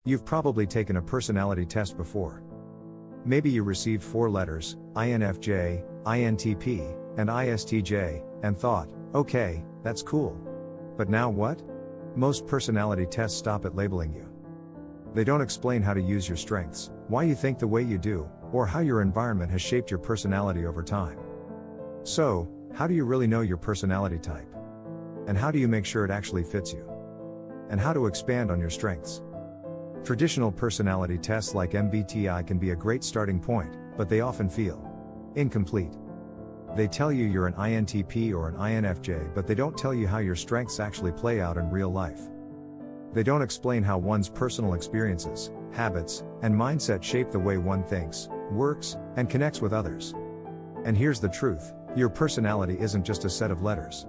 You've probably taken a personality test before. Maybe you received 4 letters, INFJ, INTP, and ISTJ, and thought, okay, that's cool. But now what? Most personality tests stop at labeling you. They don't explain how to use your strengths, why you think the way you do, or how your environment has shaped your personality over time. So, how do you really know your personality type? And how do you make sure it actually fits you? And how to expand on your strengths? Traditional personality tests like MBTI can be a great starting point, but they often feel incomplete. They tell you you're an INTP or an INFJ, but they don't tell you how your strengths actually play out in real life. They don't explain how one's personal experiences, habits, and mindset shape the way one thinks, works, and connects with others. And here's the truth, your personality isn't just a set of letters.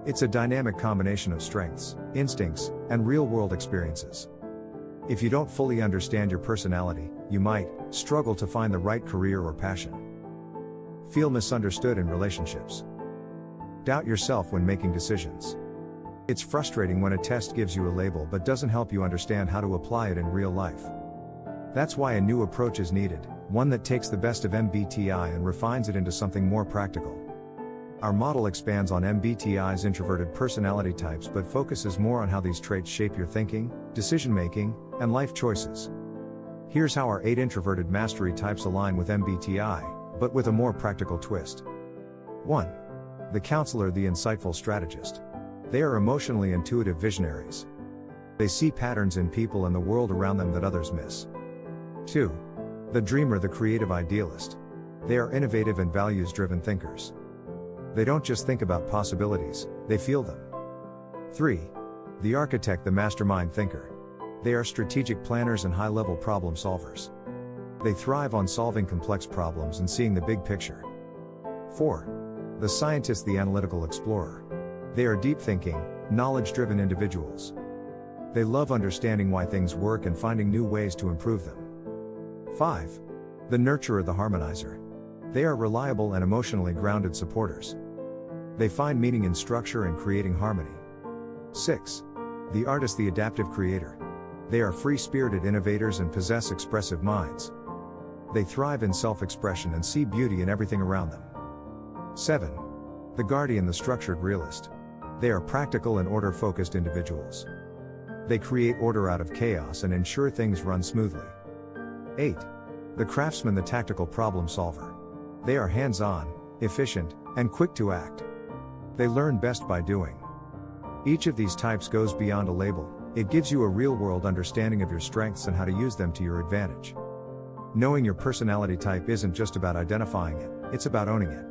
It's a dynamic combination of strengths, instincts, and real-world experiences. If you don't fully understand your personality, you might struggle to find the right career or passion. Feel misunderstood in relationships. Doubt yourself when making decisions. It's frustrating when a test gives you a label but doesn't help you understand how to apply it in real life. That's why a new approach is needed, one that takes the best of MBTI and refines it into something more practical. Our model expands on MBTI's introverted personality types but focuses more on how these traits shape your thinking, decision-making, and life choices. Here's how our 8 introverted mastery types align with MBTI, but with a more practical twist. 1. The counselor, the insightful strategist. They are emotionally intuitive visionaries. They see patterns in people and the world around them that others miss. 2. The dreamer, the creative idealist. They are innovative and values-driven thinkers. They don't just think about possibilities, they feel them. 3. The architect, the mastermind thinker. They are strategic planners and high-level problem solvers. They thrive on solving complex problems and seeing the big picture. 4. The scientist, the analytical explorer. They are deep-thinking, knowledge-driven individuals. They love understanding why things work and finding new ways to improve them. 5. The nurturer, the harmonizer. They are reliable and emotionally grounded supporters. They find meaning in structure and creating harmony. 6. The artist, the adaptive creator. They are free-spirited innovators and possess expressive minds. They thrive in self-expression and see beauty in everything around them. 7. The guardian, the structured realist. They are practical and order-focused individuals. They create order out of chaos and ensure things run smoothly. 8. The craftsman, the tactical problem solver. They are hands-on, efficient, and quick to act. They learn best by doing. Each of these types goes beyond a label. It gives you a real-world understanding of your strengths and how to use them to your advantage. Knowing your personality type isn't just about identifying it, it's about owning it.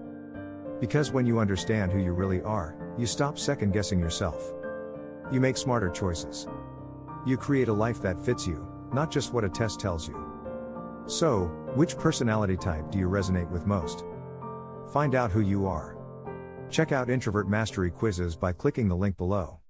Because when you understand who you really are, you stop second-guessing yourself. You make smarter choices. You create a life that fits you, not just what a test tells you. So, which personality type do you resonate with most? Find out who you are. Check out Introvert Mastery quizzes by clicking the link below.